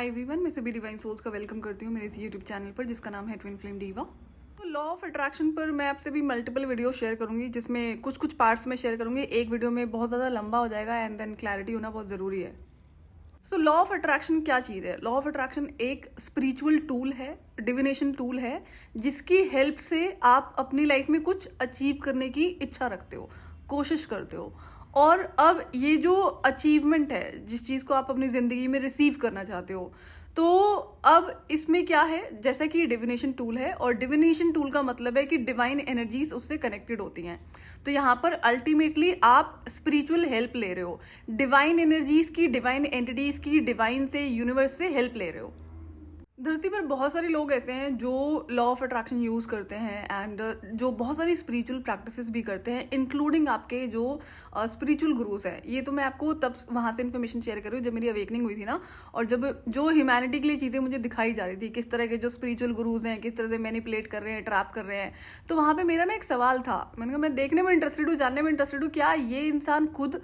Hi everyone, मैं सभी divine souls का वेलकम करती हूँ मेरे इस यूट्यूब चैनल पर जिसका नाम है ट्विन फ्लेम डीवा। तो लॉ ऑफ अट्रैक्शन पर मैं आपसे भी मल्टीपल वीडियो शेयर करूंगी जिसमें कुछ कुछ पार्ट्स में शेयर करूंगी। एक वीडियो में बहुत ज़्यादा लंबा हो जाएगा एंड देन क्लैरिटी होना बहुत ज़रूरी है। सो लॉ ऑफ अट्रैक्शन क्या चीज़ है? लॉ ऑफ अट्रैक्शन एक स्पिरिचुअल टूल है, डिविनेशन टूल है, जिसकी हेल्प से आप अपनी लाइफ में कुछ अचीव करने की इच्छा रखते हो, कोशिश करते हो। और अब ये जो अचीवमेंट है, जिस चीज़ को आप अपनी ज़िंदगी में रिसीव करना चाहते हो, तो अब इसमें क्या है, जैसा कि डिविनेशन टूल है और डिविनेशन टूल का मतलब है कि डिवाइन एनर्जीज उससे कनेक्टेड होती हैं। तो यहाँ पर अल्टीमेटली आप स्पिरिचुअल हेल्प ले रहे हो, डिवाइन एनर्जीज की, डिवाइन एंटिटीज की, डिवाइन से, यूनिवर्स से हेल्प ले रहे हो। धरती पर बहुत सारे लोग ऐसे हैं जो लॉ ऑफ अट्रैक्शन यूज़ करते हैं एंड जो बहुत सारी स्पिरिचुअल प्रैक्टिसेस भी करते हैं, इंक्लूडिंग आपके जो स्पिरिचुअल गुरुज हैं। ये तो मैं आपको तब वहाँ से इन्फॉर्मेशन शेयर कर रही हूँ जब मेरी अवेकनिंग हुई थी ना, और जब जो ह्यूमैनिटी के लिए चीज़ें मुझे दिखाई जा रही थी, किस तरह के जो स्पिरिचुअल गुरुज हैं किस तरह से मैनिपुलेट कर रहे हैं, ट्रैप कर रहे हैं। तो वहाँ पर मेरा ना एक सवाल था, मैंने कहा मैं देखने में इंटरेस्टेड हूँ, जानने में इंटरेस्टेड हूँ, क्या ये इंसान खुद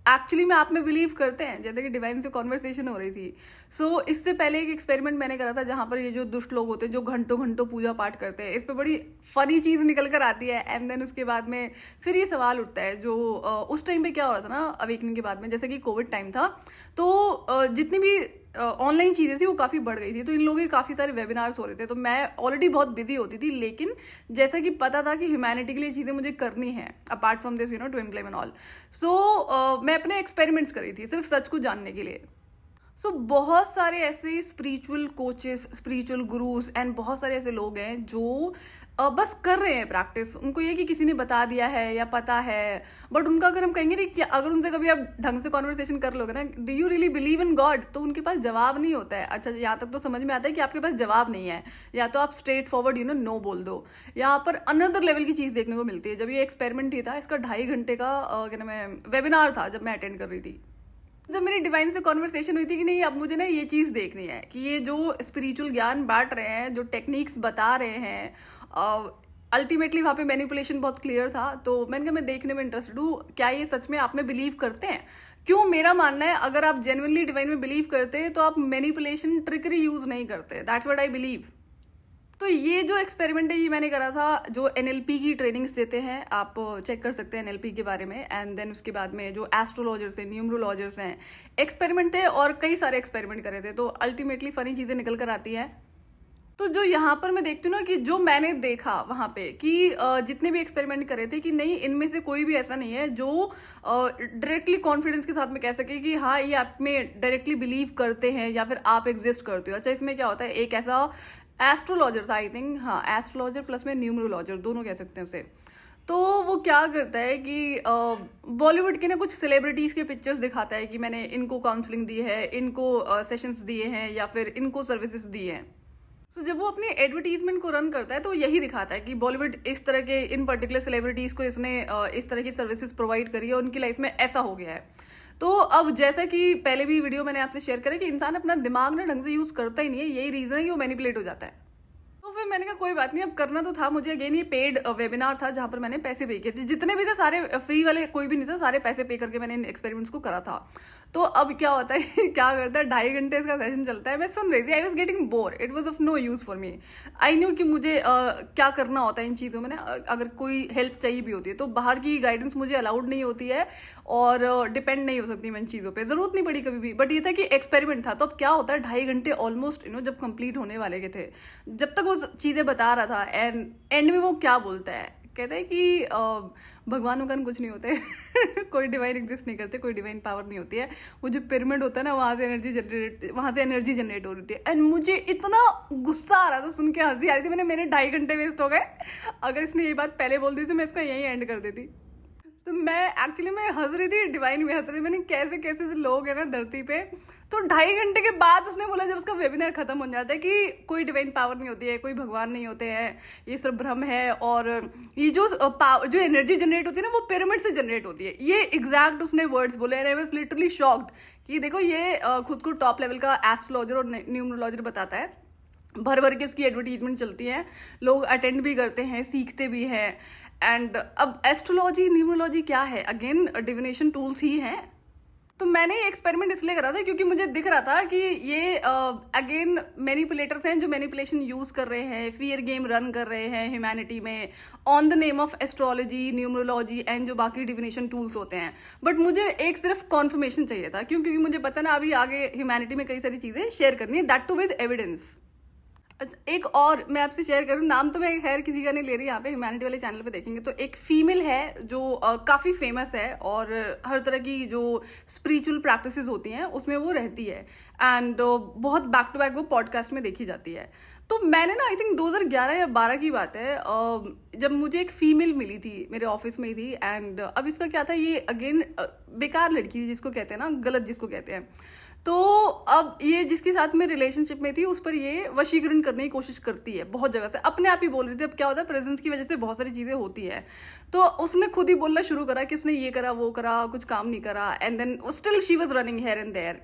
एक्चुअली में आप में बिलीव करते हैं? जैसे कि डिवाइन से कॉन्वर्सेशन हो रही थी। सो इससे पहले एक एक्सपेरिमेंट मैंने करा था जहाँ पर ये जो दुष्ट लोग होते हैं जो घंटों घंटों पूजा पाठ करते हैं, इस पर बड़ी फनी चीज़ निकल कर आती है एंड देन उसके बाद में फिर ये सवाल उठता है जो उस टाइम पे क्या हो रहा था ना, अवेकनिंग के बाद में, जैसे कि कोविड टाइम था, तो जितनी भी ऑनलाइन चीज़ें थी वो काफ़ी बढ़ गई थी। तो इन लोगों के काफ़ी सारे वेबिनार्स हो रहे थे, तो मैं ऑलरेडी बहुत बिजी होती थी, लेकिन जैसा कि पता था कि ह्यूमैनिटी के लिए चीज़ें मुझे करनी है apart from this twin flame and all. So मैं अपने एक्सपेरिमेंट्स करी थी सिर्फ सच को जानने के लिए। सो बहुत सारे ऐसे spiritual coaches, spiritual gurus and बहुत सारे ऐसे लोग हैं जो बस कर रहे हैं प्रैक्टिस। उनको ये कि किसी ने बता दिया है या पता है, बट उनका अगर हम कहेंगे ना कि अगर उनसे कभी आप ढंग से कॉन्वर्सेशन कर लोगे ना, do you really believe in God, तो उनके पास जवाब नहीं होता है। अच्छा, यहाँ तक तो समझ में आता है कि आपके पास जवाब नहीं है, या तो आप स्ट्रेट फॉरवर्ड नो बोल दो। यहाँ पर अनदर लेवल की चीज़ देखने को मिलती है। जब ये एक्सपेरिमेंट ही था, इसका 2.5 घंटे का क्या नाम है वेबिनार था जब मैं अटेंड कर रही थी। जब मेरी डिवाइन से कॉन्वर्सेशन हुई थी कि नहीं अब मुझे ना ये चीज़ देखनी है कि ये जो स्पिरिचुअल ज्ञान बांट रहे हैं, जो टेक्निक्स बता रहे हैं, अल्टीमेटली वहाँ पे मैनिपुलेशन बहुत क्लियर था। तो मैंने कहा मैं देखने में इंटरेस्टेड हूँ, क्या ये सच में आप में बिलीव करते हैं? क्यों, मेरा मानना है अगर आप जेन्युइनली डिवाइन में बिलीव करते हैं तो आप मैनिपुलेशन, ट्रिकरी यूज़ नहीं करते। That's what I believe. तो ये जो एक्सपेरिमेंट है ये मैंने करा था, जो एनएलपी की ट्रेनिंग्स देते हैं, आप चेक कर सकते हैं एनएलपी के बारे में। एंड देन उसके बाद में जो एस्ट्रोलॉजर्स हैं, न्यूमरोलॉजर्स हैं, एक्सपेरिमेंट थे और कई सारे एक्सपेरिमेंट करे थे। तो अल्टीमेटली फनी चीज़ें निकल कर आती हैं। तो जो यहाँ पर मैं देखती हूँ ना कि जो मैंने देखा वहाँ पे कि जितने भी एक्सपेरिमेंट करे थे कि नहीं, इनमें से कोई भी ऐसा नहीं है जो डायरेक्टली कॉन्फिडेंस के साथ में कह सके कि हाँ ये आप में डायरेक्टली बिलीव करते हैं या फिर आप एग्जिस्ट करते हो। अच्छा, इसमें क्या होता है, एक ऐसा एस्ट्रोलॉजर था, आई थिंक, हाँ एस्ट्रोलॉजर प्लस में न्यूमरोलॉजर, दोनों कह सकते हैं उसे। तो वो क्या करता है कि बॉलीवुड के ना कुछ सेलिब्रिटीज़ के पिक्चर्स दिखाता है कि मैंने इनको काउंसलिंग दी है, इनको सेशंस दिए हैं या फिर इनको सर्विसेज दी हैं। सो जब वो अपनी एडवर्टीजमेंट को रन करता है तो यही दिखाता है कि बॉलीवुड इस तरह के, इन पर्टिकुलर सेलिब्रिटीज़ को इसने इस तरह की सर्विसेज प्रोवाइड करी है, उनकी लाइफ में ऐसा हो गया है। तो अब जैसा कि पहले भी वीडियो मैंने आपसे शेयर करा कि इंसान अपना दिमाग ना ढंग से यूज़ करता ही नहीं है, यही रीज़न है कि वो मैनिपुलेट हो जाता है। तो फिर मैंने कहा कोई बात नहीं, अब करना तो था मुझे। अगेन ये पेड वेबिनार था जहाँ पर मैंने पैसे पे किए थे, जितने भी थे सारे फ्री वाले, कोई भी नहीं था, सारे पैसे पे करके मैंने इन एक्सपेरिमेंट्स को करा था। तो अब क्या होता है क्या करता है, 2.5 घंटे इसका सेशन चलता है, मैं सुन रही थी, I was getting bore, it was of no use for me. I knew कि मुझे क्या करना होता है इन चीज़ों में ना। अगर कोई हेल्प चाहिए भी होती है तो बाहर की गाइडेंस मुझे अलाउड नहीं होती है और डिपेंड नहीं हो सकती मैं इन चीज़ों पे, ज़रूरत नहीं पड़ी कभी भी। बट ये था कि एक्सपेरिमेंट था। तो अब क्या होता है, 2.5 घंटे ऑलमोस्ट जब कंप्लीट होने वाले के थे, जब तक वो चीज़ें बता रहा था, एंड में वो क्या बोलता है, कहता है कि भगवान वगवान कुछ नहीं होते कोई डिवाइन एग्जिस्ट नहीं करते, कोई डिवाइन पावर नहीं होती है। वो जो पिरामिड होता है ना, वहाँ से एनर्जी जनरेट हो रही थी। एंड मुझे इतना गुस्सा आ रहा था, सुन के हंसी आ रही थी। मेरे 2.5 घंटे वेस्ट हो गए। अगर इसने ये बात पहले बोल दी तो मैं इसको यहीं एंड कर देती। तो मैं एक्चुअली मैं हंस रही थी, डिवाइन भी हंस रही, मैंने कैसे कैसे लोग हैं ना धरती पे। तो 2.5 घंटे के बाद उसने बोला, जब उसका वेबिनार खत्म हो जाता है, कि कोई डिवाइन पावर नहीं होती है, कोई भगवान नहीं होते हैं, ये सब भ्रम है, और ये जो एनर्जी जनरेट होती है ना वो पिरामिड से जनरेट होती है। ये एग्जैक्ट उसने वर्ड्स बोले and I was literally shocked कि देखो ये खुद को टॉप लेवल का एस्ट्रोलॉजर और न्यूमरोलॉजर बताता है, भर भर के उसकी एडवर्टीजमेंट चलती है, लोग अटेंड भी करते हैं, सीखते भी हैं। एंड अब एस्ट्रोलॉजी, न्यूमरोलॉजी क्या है? अगेन डिविनेशन टूल्स ही हैं। तो मैंने ये एक्सपेरिमेंट इसलिए करा था क्योंकि मुझे दिख रहा था कि ये अगेन मैनिपुलेटर्स हैं जो मैनिपुलेशन यूज कर रहे हैं, फियर गेम रन कर रहे हैं ह्यूमैनिटी में on the name of astrology, numerology and जो बाकी डिविनेशन टूल्स होते हैं। बट मुझे एक सिर्फ कॉन्फर्मेशन चाहिए था क्योंकि मुझे पता ना अभी आगे ह्यूमैनिटी में कई सारी चीजें शेयर करनी है, दैट टू विद एविडेंस। अच्छा, एक और मैं आपसे शेयर करूँ, नाम तो मैं खैर किसी का नहीं ले रही, यहाँ पे ह्यूमैनिटी वाले चैनल पे देखेंगे तो एक फीमेल है जो काफ़ी फेमस है और हर तरह की जो स्पिरिचुअल प्रैक्टिसेस होती हैं उसमें वो रहती है एंड बहुत बैक टू बैक वो पॉडकास्ट में देखी जाती है। तो मैंने ना आई थिंक 2011 या 12 की बात है, जब मुझे एक फीमेल मिली थी मेरे ऑफिस में ही थी एंड अब इसका क्या था, ये अगेन बेकार लड़की थी जिसको कहते हैं ना, गलत जिसको कहते हैं। तो अब ये जिसके साथ में रिलेशनशिप में थी उस पर ये वशीकरण करने की कोशिश करती है बहुत जगह से, अपने आप ही बोल रही थी। अब क्या होता है, प्रेजेंस की वजह से बहुत सारी चीज़ें होती है, तो उसने खुद ही बोलना शुरू करा कि उसने ये करा वो करा, कुछ काम नहीं करा and then still she was running here and there.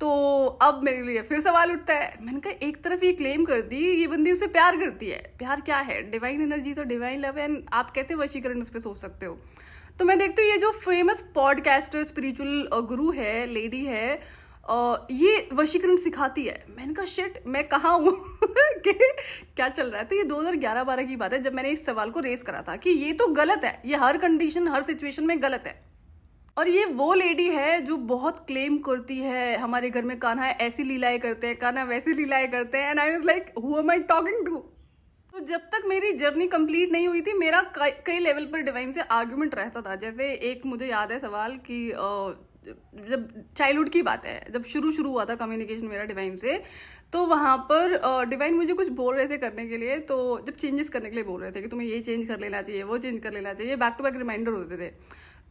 तो अब मेरे लिए फिर सवाल उठता है, मैंने कहा एक तरफ ये क्लेम कर दी ये बंदी उसे प्यार करती है, प्यार क्या है, डिवाइन एनर्जी तो डिवाइन लव है एंड आप कैसे वशीकरण उस पर सोच सकते हो। तो मैं देखती हूँ ये जो फेमस पॉडकास्टर स्पिरिचुअल गुरु है, लेडी है, ये वशीकरण सिखाती है। मैंने कहा शिट, मैं कहाँ हूँ कि क्या चल रहा है। तो ये 2011-12 की बात है जब मैंने इस सवाल को रेस करा था कि ये तो गलत है, ये हर कंडीशन हर सिचुएशन में गलत है। और ये वो लेडी है जो बहुत क्लेम करती है हमारे घर में कान्हा ऐसी लीलाएं करते हैं, कान्हा वैसी लीलाएं करते हैं and I was like who am I talking to. तो जब तक मेरी जर्नी कंप्लीट नहीं हुई थी मेरा कई लेवल पर डिवाइन से आर्ग्यूमेंट रहता था। जैसे एक मुझे याद है सवाल कि जब चाइल्डहुड की बात है, जब शुरू हुआ था कम्युनिकेशन मेरा डिवाइन से, तो वहाँ पर डिवाइन मुझे कुछ बोल रहे थे करने के लिए, तो जब चेंजेस करने के लिए बोल रहे थे कि तुम्हें ये चेंज कर लेना चाहिए, वो चेंज कर लेना चाहिए, बैक टू बैक रिमाइंडर होते थे।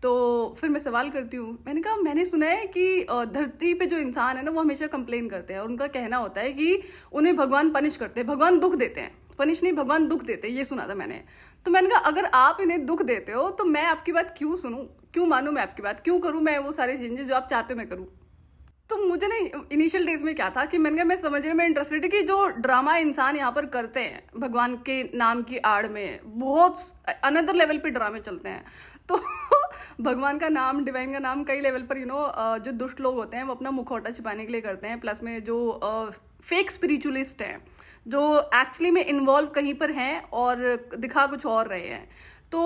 तो फिर मैं सवाल करती हूँ, मैंने कहा मैंने सुना है कि धरती पे जो इंसान है ना वो हमेशा कंप्लेन करते हैं और उनका कहना होता है कि उन्हें भगवान पनिश करते हैं, भगवान दुख देते हैं, पनिश नहीं भगवान दुख देते हैं, ये सुना था मैंने। तो मैंने कहा अगर आप इन्हें दुख देते हो तो मैं आपकी बात क्यों सुनूं, क्यों मानूं, मैं आपकी बात क्यों करूं, मैं वो सारे चेंजेस जो आप चाहते हो मैं करूं। तो मुझे ना इनिशियल डेज में क्या था कि मैंने कहा मैं समझने में इंटरेस्टेड है कि जो ड्रामा इंसान यहाँ पर करते हैं भगवान के नाम की आड़ में, बहुत अनदर लेवल पे ड्रामे चलते हैं। तो भगवान का नाम, डिवाइन का नाम कई लेवल पर जो दुष्ट लोग होते हैं वो अपना मुखौटा छिपाने के लिए करते हैं, प्लस में जो फेक स्पिरिचुअलिस्ट हैं जो एक्चुअली में इन्वॉल्व कहीं पर हैं और दिखा कुछ और रहे हैं। तो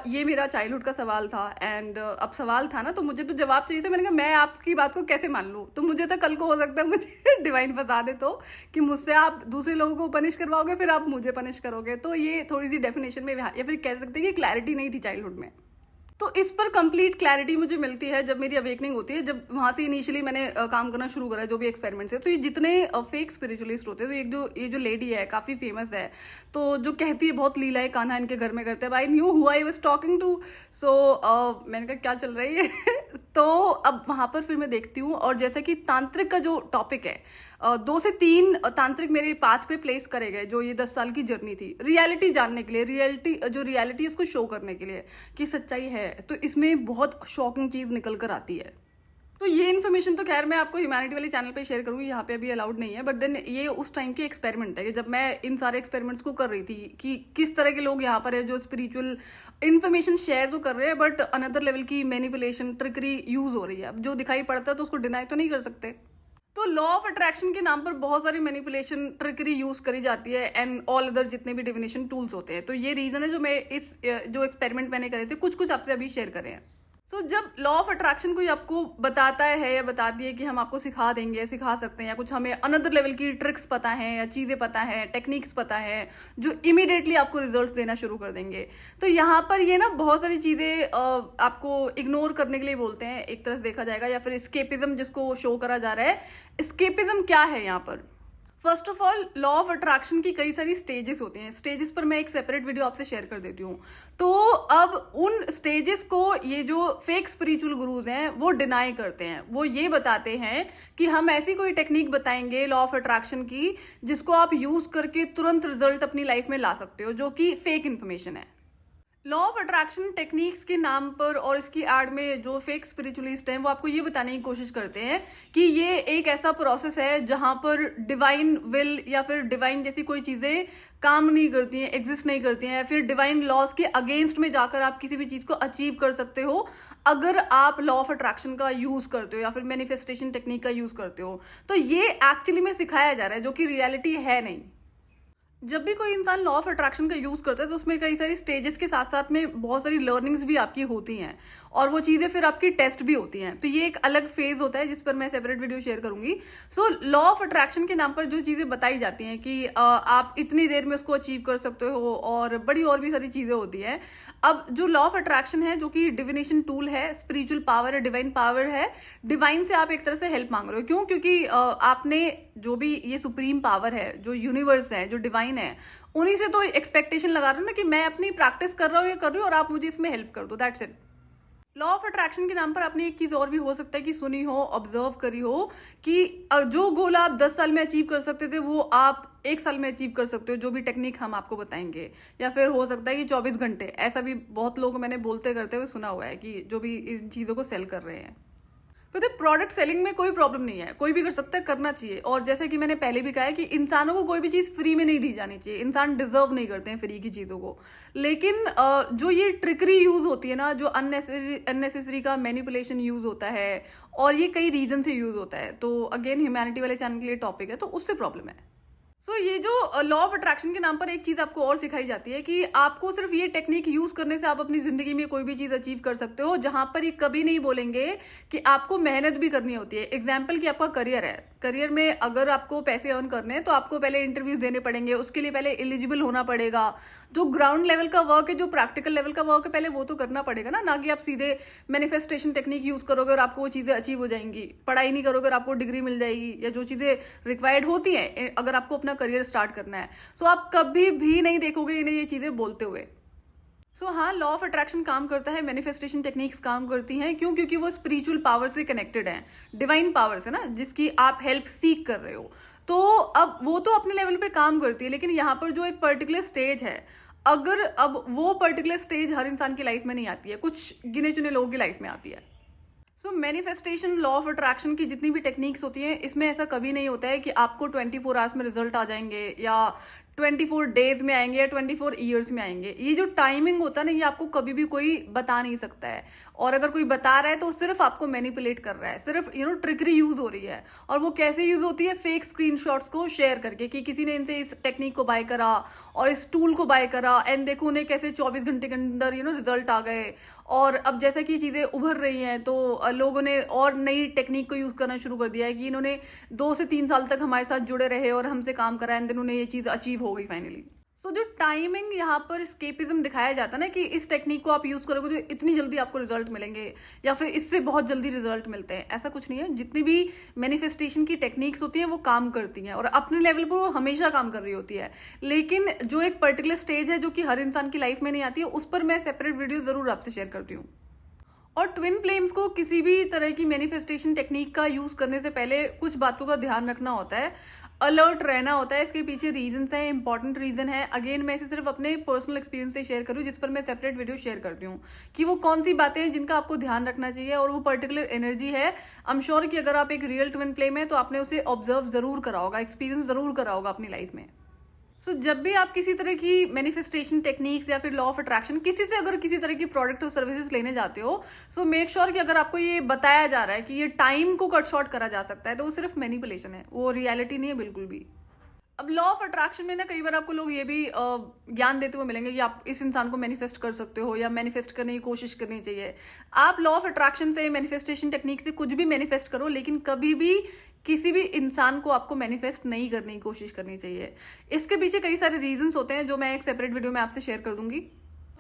ये मेरा चाइल्डहुड का सवाल था एंड अब सवाल था ना तो मुझे तो जवाब चाहिए था। मैंने कहा मैं आपकी बात को कैसे मान लूँ, तो मुझे तो कल को हो सकता है मुझे डिवाइन फंसा दे तो कि मुझसे आप दूसरे लोगों को पनिश करवाओगे फिर आप मुझे पनिश करोगे। तो ये थोड़ी सी डेफिनेशन में या फिर कह सकते हैं कि क्लैरिटी नहीं थी चाइल्डहुड में। तो इस पर कंप्लीट क्लैरिटी मुझे मिलती है जब मेरी अवेकनिंग होती है, जब वहाँ से इनिशियली मैंने काम करना शुरू करा जो भी एक्सपेरिमेंट्स है। तो ये जितने फेक स्पिरिचुअलिस्ट होते हैं, तो ये जो लेडी है काफ़ी फेमस है, तो जो कहती है बहुत लीलाएं कान्हा इनके घर में करते हैं, I knew who I was talking to. So मैंने कहा क्या चल रही है तो अब वहाँ पर फिर मैं देखती हूँ और जैसा कि तांत्रिक का जो टॉपिक है, 2 से 3 तांत्रिक मेरे पाथ पे प्लेस करे गए जो ये 10 साल की जर्नी थी रियलिटी जानने के लिए, रियलिटी है उसको शो करने के लिए कि सच्चाई है। तो इसमें बहुत शॉकिंग चीज़ निकल कर आती है। तो ये इन्फॉर्मेशन तो खैर मैं आपको ह्यूमैनिटी वाले चैनल पे शेयर करूँगी, यहाँ पे अभी अलाउड नहीं है। बट देन ये उस टाइम की एक्सपेरिमेंट है कि जब मैं इन सारे एक्सपेरिमेंट्स को कर रही थी कि किस तरह के लोग यहाँ पर है जो स्पिरिचुअल इन्फॉर्मेशन शेयर तो कर रहे हैं बट अनदर लेवल की मैनिपुलेशन ट्रिकरी यूज हो रही है। अब जो दिखाई पड़ता है तो उसको डिनाई तो नहीं कर सकते। तो लॉ ऑफ अट्रैक्शन के नाम पर बहुत सारी मैनिपुलेशन ट्रिकरी यूज करी जाती है एंड ऑल अदर जितने भी डिविनेशन टूल्स होते हैं। तो ये रीजन है जो मैं इस जो एक्सपेरिमेंट मैंने करे थे कुछ आपसे अभी शेयर करे हैं। सो जब लॉ ऑफ अट्रैक्शन कोई आपको बताता है या बताती है कि हम आपको सिखा देंगे, सिखा सकते हैं, या कुछ हमें अनदर लेवल की ट्रिक्स पता है या चीज़ें पता है, टेक्निक्स पता है जो इमीडिएटली आपको रिजल्ट्स देना शुरू कर देंगे, तो यहाँ पर ये ना बहुत सारी चीज़ें आपको इग्नोर करने के लिए बोलते हैं एक तरह से देखा जाएगा, या फिर एस्केपिज्म जिसको शो करा जा रहा है। एस्केपिज्म क्या है यहाँ पर? First of all law of attraction की कई सारी स्टेजेस होती हैं, स्टेजेस पर मैं एक सेपरेट वीडियो आपसे शेयर कर देती हूँ। तो अब उन स्टेजेस को ये जो फेक स्पिरिचुअल गुरुज हैं वो डिनाई करते हैं, वो ये बताते हैं कि हम ऐसी कोई टेक्निक बताएंगे लॉ ऑफ अट्रैक्शन की जिसको आप यूज करके तुरंत रिजल्ट अपनी लाइफ में ला सकते हो, जो कि फेक इन्फॉर्मेशन है। लॉ ऑफ अट्रैक्शन टेक्निक्स के नाम पर और इसकी एड में जो फेक स्पिरिचुअलिस्ट हैं वो आपको ये बताने की कोशिश करते हैं कि ये एक ऐसा प्रोसेस है जहां पर डिवाइन विल या फिर डिवाइन जैसी कोई चीजें काम नहीं करती हैं, एग्जिस्ट नहीं करती हैं, या फिर डिवाइन लॉज के अगेंस्ट में जाकर आप किसी भी चीज को अचीव कर सकते हो अगर आप लॉ ऑफ अट्रैक्शन का यूज करते हो या फिर मैनिफेस्टेशन टेक्निक का यूज करते हो। तो ये एक्चुअली में सिखाया जा रहा है, जो कि रियलिटी है नहीं। जब भी कोई इंसान लॉ ऑफ अट्रैक्शन का यूज करता है तो उसमें कई सारी स्टेजेस के साथ साथ में बहुत सारी लर्निंग्स भी आपकी होती हैं और वो चीजें फिर आपकी टेस्ट भी होती हैं। तो ये एक अलग फेज होता है जिस पर मैं सेपरेट वीडियो शेयर करूंगी। सो लॉ ऑफ अट्रैक्शन के नाम पर जो चीजें बताई जाती हैं कि आप इतनी देर में उसको अचीव कर सकते हो और बड़ी और भी सारी चीजें होती हैं। अब जो लॉ ऑफ अट्रैक्शन है, जो कि डिविनेशन टूल है, स्पिरिचुअल पावर है, डिवाइन पावर है, डिवाइन से आप एक तरह से हेल्प मांग रहे हो। क्यों? क्योंकि आपने जो भी ये सुप्रीम पावर है, जो यूनिवर्स है, जो डिवाइन है, उन्हीं से तो एक्सपेक्टेशन लगा रहे हो ना कि मैं अपनी प्रैक्टिस कर रहा हूँ, ये कर रही हूँ और आप मुझे इसमें हेल्प कर दो। That's it. Law of attraction के नाम पर आपने एक चीज और भी हो सकता है कि सुनी हो, ऑब्जर्व करी हो कि जो गोल आप 10 साल में अचीव कर सकते थे वो आप 1 साल में अचीव कर सकते हो, जो भी टेक्निक हम आपको बताएंगे। या फिर हो सकता है कि 24 घंटे, ऐसा भी बहुत लोग मैंने बोलते करते हुए सुना हुआ है कि जो भी इन चीजों को सेल कर रहे हैं। पता है, प्रोडक्ट सेलिंग में कोई प्रॉब्लम नहीं है, कोई भी कर सकता है, करना चाहिए। और जैसे कि मैंने पहले भी कहा है कि इंसानों को कोई भी चीज़ फ्री में नहीं दी जानी चाहिए, इंसान डिजर्व नहीं करते हैं फ्री की चीज़ों को। लेकिन जो ये ट्रिकरी यूज़ होती है ना, जो अननेसेसरी का मैनिपुलेशन यूज़ होता है और ये कई रीजन से यूज़ होता है, तो अगेन ह्यूमैनिटी वाले चैनल के लिए टॉपिक है, तो उससे प्रॉब्लम है। ये जो लॉ ऑफ अट्रैक्शन के नाम पर एक चीज आपको और सिखाई जाती है कि आपको सिर्फ ये टेक्निक यूज करने से आप अपनी जिंदगी में कोई भी चीज अचीव कर सकते हो, जहां पर ये कभी नहीं बोलेंगे कि आपको मेहनत भी करनी होती है। एग्जाम्पल कि आपका करियर है, करियर में अगर आपको पैसे अर्न करने हैं तो आपको पहले इंटरव्यूज देने पड़ेंगे, उसके लिए पहले एलिजिबल होना पड़ेगा। जो ग्राउंड लेवल का वर्क है, जो प्रैक्टिकल लेवल का वर्क है, पहले वो तो करना पड़ेगा ना कि आप सीधे मैनिफेस्टेशन टेक्निक यूज करोगे और आपको वो चीजें अचीव हो जाएंगी। पढ़ाई नहीं करोगे और आपको डिग्री मिल जाएगी, या जो चीजें रिक्वायर्ड होती हैं अगर आपको अपना करियर स्टार्ट करना है, तो आप कभी भी नहीं देखोगे इन्हें ये चीजें बोलते हुए। हाँ, लॉ ऑफ अट्रैक्शन काम करता है, मैनिफेस्टेशन टेक्निक्स काम करती हैं। क्यों? क्योंकि वो स्पिरिचुअल पावर से कनेक्टेड है, डिवाइन पावर से ना, जिसकी आप हेल्प सीख कर रहे हो। तो अब वो तो अपने लेवल पे काम करती है, लेकिन यहाँ पर जो एक पर्टिकुलर स्टेज है, अगर अब वो पर्टिकुलर स्टेज हर इंसान की लाइफ में नहीं आती है, कुछ गिने चुने लोगों की लाइफ में आती है। मैनिफेस्टेशन, लॉ ऑफ अट्रैक्शन की जितनी भी टेक्निक्स होती हैं, इसमें ऐसा कभी नहीं होता है कि आपको 24 आवर्स में रिजल्ट आ जाएंगे या 24 डेज में आएंगे या 24 ईयर्स में आएंगे। ये जो टाइमिंग होता है ना, ये आपको कभी भी कोई बता नहीं सकता है। और अगर कोई बता रहा है तो सिर्फ आपको मैनिपुलेट कर रहा है, सिर्फ ट्रिकरी यूज हो रही है। और वो कैसे यूज होती है? फेक स्क्रीनशॉट्स को शेयर करके कि किसी ने इनसे इस टेक्निक को बाय करा और इस टूल को बाय करा, एंड देखो उन्हें कैसे 24 घंटे के अंदर रिजल्ट आ गए। और अब जैसा कि चीजें उभर रही हैं तो लोगों ने और नई टेक्निक को यूज करना शुरू कर दिया है कि इन्होंने 2 से 3 साल तक हमारे साथ जुड़े रहे और हमसे काम करा, एंड देन उन्हें ये चीज अचीव हो गई फाइनली। जो टाइमिंग यहाँ पर एस्केपिज्म दिखाया जाता है ना कि इस टेक्निक को आप यूज करोगे तो इतनी जल्दी आपको रिजल्ट मिलेंगे या फिर इससे बहुत जल्दी रिजल्ट मिलते हैं, ऐसा कुछ नहीं है। जितनी भी मैनिफेस्टेशन की टेक्निक्स होती हैं वो काम करती हैं और अपने लेवल पर वो हमेशा काम कर रही होती है। लेकिन जो एक पर्टिकुलर स्टेज है जो कि हर इंसान की लाइफ में नहीं आती है, उस पर मैं सेपरेट वीडियो जरूर आपसे शेयर करती हूँ। और ट्विन फ्लेम्स को किसी भी तरह की मैनिफेस्टेशन टेक्निक का यूज करने से पहले कुछ बातों का ध्यान रखना होता है, अलर्ट रहना होता है। इसके पीछे रीजंस हैं, इंपॉर्टेंट रीजन है। अगेन मैं इसे सिर्फ अपने पर्सनल एक्सपीरियंस से शेयर करूँ, जिस पर मैं सेपरेट वीडियो शेयर करती हूँ कि वो कौन सी बातें हैं जिनका आपको ध्यान रखना चाहिए। और वो पर्टिकुलर एनर्जी है, आई एम श्योर कि अगर आप एक रियल ट्विन फ्लेम है तो आपने उसे ऑब्जर्व जरूर करा होगा, एक्सपीरियंस जरूर करा होगा अपनी लाइफ में। जब भी आप किसी तरह की मैनिफेस्टेशन टेक्निक्स या फिर लॉ ऑफ अट्रैक्शन, किसी से अगर किसी तरह की प्रोडक्ट और सर्विसेज लेने जाते हो, मेक श्योर कि अगर आपको ये बताया जा रहा है कि ये टाइम को कट शॉर्ट करा जा सकता है, तो वो सिर्फ मैनिपुलेशन है, वो रियलिटी नहीं है बिल्कुल भी। अब लॉ ऑफ अट्रैक्शन में ना कई बार आपको लोग ये भी ज्ञान देते हुए मिलेंगे कि आप इस इंसान को मैनिफेस्ट कर सकते हो या मैनिफेस्ट करने की कोशिश करनी चाहिए। आप लॉ ऑफ अट्रैक्शन से, मैनिफेस्टेशन टेक्निक से कुछ भी मैनिफेस्ट करो, लेकिन कभी भी किसी भी इंसान को आपको मैनिफेस्ट नहीं करने की कोशिश करनी चाहिए। इसके पीछे कई सारे रीजंस होते हैं जो मैं एक सेपरेट वीडियो में आपसे शेयर कर दूंगी।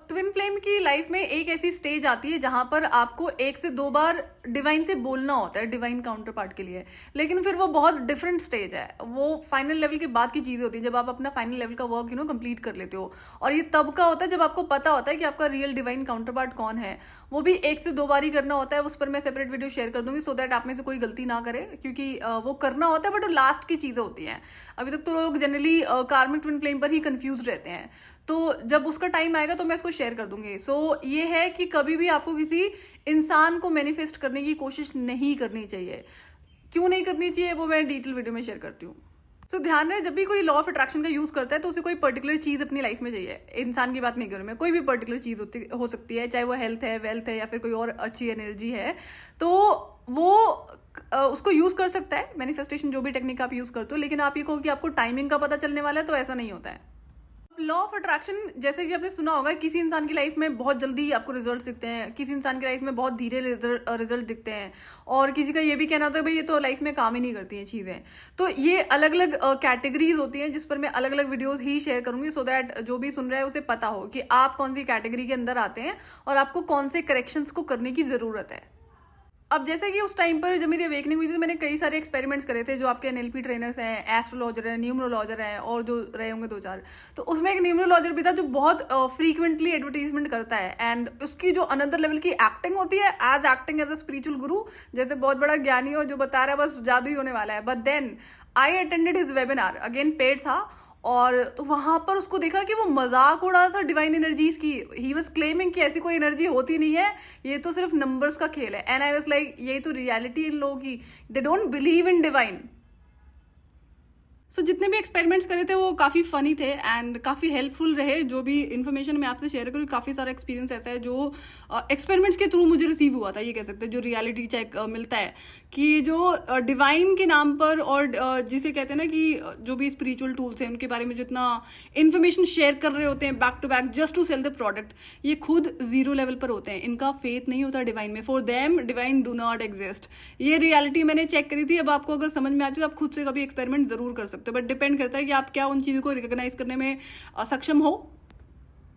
ट्विन फ्लेम की लाइफ में एक ऐसी स्टेज आती है जहां पर आपको 1 से 2 बार डिवाइन से बोलना होता है, डिवाइन काउंटर पार्ट के लिए। लेकिन फिर वो बहुत डिफरेंट स्टेज है, वो फाइनल लेवल के बाद की चीजें होती है, जब आप अपना फाइनल लेवल का वर्क कंप्लीट कर लेते हो। और ये तब का होता है जब आपको पता होता है कि आपका रियल डिवाइन काउंटर पार्ट कौन है। वो भी 1 से 2 बार ही करना होता है, उस पर मैं सेपरेट वीडियो शेयर कर दूंगी, सो दैट आप में से कोई गलती ना करे, क्योंकि वो करना होता है बट वो लास्ट की चीजें होती हैं। अभी तक तो लोग जनरली कार्मिक ट्विन फ्लेम पर ही कंफ्यूज रहते हैं। तो जब उसका टाइम आएगा तो मैं इसको शेयर कर दूंगी। सो ये है कि कभी भी आपको किसी इंसान को मैनिफेस्ट करने की कोशिश नहीं करनी चाहिए। क्यों नहीं करनी चाहिए वो मैं डिटेल वीडियो में शेयर करती हूँ। सो ध्यान रहे, जब भी कोई लॉ ऑफ अट्रैक्शन का यूज करता है तो उसे कोई पर्टिकुलर चीज अपनी लाइफ में चाहिए। इंसान की बात नहीं करूँ मैं, कोई भी पर्टिकुलर चीज हो सकती है, चाहे वो हेल्थ है, वेल्थ है, या फिर कोई और अच्छी एनर्जी है, तो वो उसको यूज कर सकता है मैनिफेस्टेशन, जो भी टेक्निक आप यूज करते हो। लेकिन आप ये कहो कि आपको टाइमिंग का पता चलने वाला है, तो ऐसा नहीं होता है। लॉ ऑफ अट्रैक्शन जैसे कि आपने सुना होगा, किसी इंसान की लाइफ में बहुत जल्दी आपको रिजल्ट दिखते हैं, किसी इंसान की लाइफ में बहुत धीरे रिजल्ट दिखते हैं, और किसी का ये भी कहना होता है भाई ये तो लाइफ में काम ही नहीं करती हैं चीज़ें। तो ये अलग अलग कैटेगरीज होती हैं जिस पर मैं अलग अलग वीडियोस ही शेयर करूंगी, सो दैट जो भी सुन रहा है उसे पता हो कि आप कौन सी कैटेगरी के अंदर आते हैं और आपको कौन से करेक्शंस को करने की ज़रूरत है। अब जैसे कि उस टाइम पर जब मेरी अवेकनिंग हुई थी तो मैंने कई सारे एक्सपेरिमेंट्स करे थे, जो आपके एनएलपी ट्रेनर्स हैं, एस्ट्रोलॉजर हैं, न्यूमरोलॉजर हैं, और जो रहे होंगे 2-4। तो उसमें एक न्यूमरोलॉजर भी था जो बहुत फ्रीक्वेंटली एडवर्टीजमेंट करता है, एंड उसकी जो अनदर लेवल की एक्टिंग होती है, as acting as a spiritual guru, जैसे बहुत बड़ा ज्ञानी हो जो बता रहा है बस जादू ही होने वाला है। But then I attended his webinar, again paid था, और तो वहां पर उसको देखा कि वो मजाक उड़ा था डिवाइन एनर्जीज की। ही वाज क्लेमिंग कि ऐसी कोई एनर्जी होती नहीं है, ये तो सिर्फ नंबर्स का खेल है। एंड आई वाज लाइक यही तो रियलिटी इन लोगों की, they don't believe in divine. So जितने भी एक्सपेरिमेंट्स करे थे वो काफ़ी फ़नी थे एंड काफ़ी हेल्पफुल रहे। जो भी इन्फॉर्मेशन मैं आपसे शेयर करूँ, काफ़ी सारा एक्सपीरियंस ऐसा है जो एक्सपेरिमेंट्स के थ्रू मुझे रिसीव हुआ था, ये कह सकते हैं, जो रियलिटी चेक मिलता है कि जो डिवाइन के नाम पर, और जिसे कहते हैं ना कि जो भी स्पिरिचुअल टूल्स हैं उनके बारे में जितना इन्फॉर्मेशन शेयर कर रहे होते हैं back to back just to sell the product, ये खुद जीरो लेवल पर होते हैं। इनका फेथ नहीं होता डिवाइन में। For them divine do not exist. ये रियलिटी मैंने चेक करी थी। अब आपको अगर समझ में आती है तो आप खुद से कभी एक्सपेरिमेंट जरूर कर सकते हो, बट डिपेंड करता है कि आप क्या उन चीज़ों को रिकॉग्नाइज करने में सक्षम हो।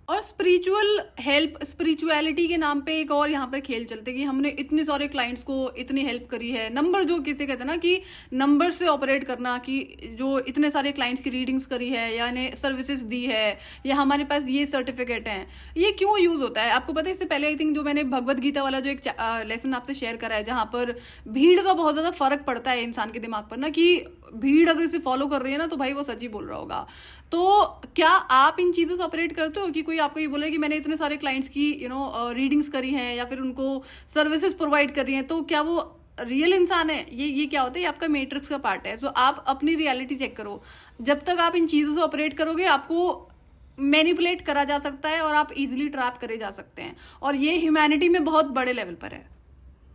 और स्पिरिचुअल हेल्प, स्पिरिचुअलिटी के नाम पे एक और यहाँ पर खेल चलते कि हमने इतने सारे क्लाइंट्स को इतनी हेल्प करी है। नंबर, जो किसे कहते हैं ना कि नंबर से ऑपरेट करना, कि जो इतने सारे क्लाइंट्स की रीडिंग्स करी है या इन्हें सर्विसेज दी है या हमारे पास ये सर्टिफिकेट हैं, ये क्यों यूज होता है आपको पता है? इससे पहले आई थिंक जो मैंने भगवत गीता वाला जो एक लेसन आपसे शेयर करा है, जहाँ पर भीड़ का बहुत ज़्यादा फर्क पड़ता है इंसान के दिमाग पर ना, कि भीड़ अगर इसे फॉलो कर रही है ना तो भाई वो सच ही बोल रहा होगा। तो क्या आप इन चीज़ों से ऑपरेट करते हो कि कोई आपको ये बोले कि मैंने इतने सारे क्लाइंट्स की रीडिंग्स करी हैं या फिर उनको सर्विसेज प्रोवाइड कर रही हैं, तो क्या वो रियल इंसान है? ये क्या होता है? ये आपका मैट्रिक्स का पार्ट है। तो आप अपनी रियलिटी चेक करो। जब तक आप इन चीज़ों से ऑपरेट करोगे आपको मैनिपुलेट करा जा सकता है और आप इजीली ट्रैप करे जा सकते हैं, और ये ह्यूमैनिटी में बहुत बड़े लेवल पर है।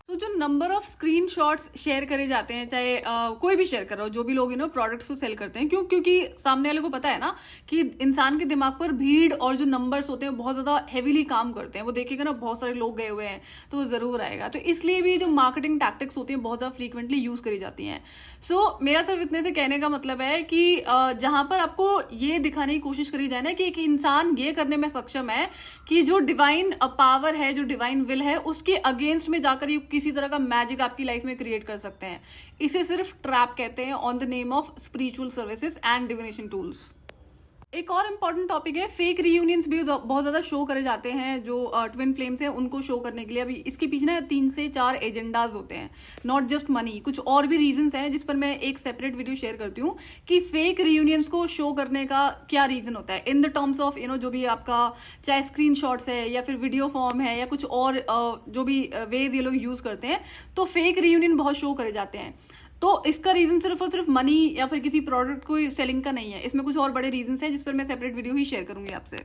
तो जो नंबर ऑफ स्क्रीनशॉट्स शेयर करे जाते हैं, चाहे कोई भी शेयर कर रहा हो, जो भी लोग प्रोडक्ट्स को सेल करते हैं, क्योंकि सामने वाले को पता है ना कि इंसान के दिमाग पर भीड़ और जो नंबर्स होते हैं बहुत ज़्यादा हेवीली काम करते हैं। वो देखेगा ना बहुत सारे लोग गए हुए हैं तो वो ज़रूर आएगा। तो इसलिए भी जो मार्केटिंग टैक्टिक्स होती हैं बहुत ज़्यादा फ्रीक्वेंटली यूज़ करी जाती हैं। सो मेरा सिर्फ इतने से कहने का मतलब है कि जहाँ पर आपको ये दिखाने की कोशिश करी जाए ना कि एक इंसान ये करने में सक्षम है कि जो डिवाइन पावर है, जो डिवाइन विल है, उसके अगेंस्ट में जाकर ये किसी तरह का मैजिक आपकी लाइफ में क्रिएट कर सकते हैं, इसे सिर्फ ट्रैप कहते हैं on the name of spiritual services and divination tools. एक और इम्पॉर्टेंट टॉपिक है, फेक रीयूनियंस भी बहुत ज़्यादा शो करे जाते हैं जो ट्विन फ्लेम्स हैं उनको शो करने के लिए। अभी इसके पीछे ना 3 से 4 एजेंडाज होते हैं, नॉट जस्ट मनी, कुछ और भी रीजंस हैं जिस पर मैं एक सेपरेट वीडियो शेयर करती हूँ कि फेक रीयूनियंस को शो करने का क्या रीजन होता है इन द टर्म्स ऑफ जो भी आपका चाहे स्क्रीनशॉट्स है या फिर वीडियो फॉर्म है या कुछ और जो भी वेज ये लोग यूज़ करते हैं, तो फेक रीयूनियन बहुत शो करे जाते हैं। तो इसका रीजन सिर्फ और सिर्फ मनी या फिर किसी प्रोडक्ट को सेलिंग का नहीं है, इसमें कुछ और बड़े रीजंस हैं जिस पर मैं सेपरेट वीडियो ही शेयर करूंगी आपसे।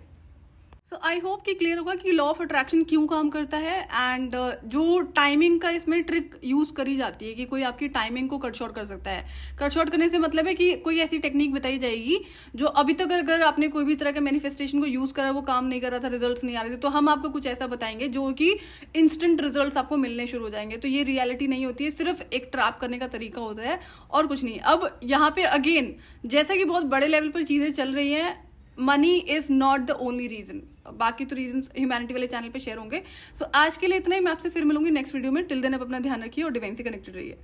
सो आई होप कि क्लियर होगा कि लॉ ऑफ अट्रैक्शन क्यों काम करता है, एंड जो टाइमिंग का इसमें ट्रिक यूज करी जाती है कि कोई आपकी टाइमिंग को कट शॉर्ट कर सकता है। कट शॉर्ट करने से मतलब है कि कोई ऐसी टेक्निक बताई जाएगी जो अभी तक अगर आपने कोई भी तरह के मैनिफेस्टेशन को यूज करा, वो काम नहीं कर रहा था, रिजल्ट्स नहीं आ रहे थे, तो हम आपको कुछ ऐसा बताएंगे जो कि इंस्टेंट रिजल्ट्स आपको मिलने शुरू हो जाएंगे। तो ये रियलिटी नहीं होती है, सिर्फ एक ट्रैप करने का तरीका होता है और कुछ नहीं। अब यहाँ पे अगेन जैसा कि बहुत बड़े लेवल पर चीजें चल रही हैं, money is not the only reason, बाकी तो रीजंस ह्यूमैनिटी वाले चैनल पे शेयर होंगे। सो आज के लिए इतना ही, मैं आपसे फिर मिलूंगी नेक्स्ट वीडियो में। टिल देन आप अपना ध्यान रखिए और डिवाइन से कनेक्टेड रहिए।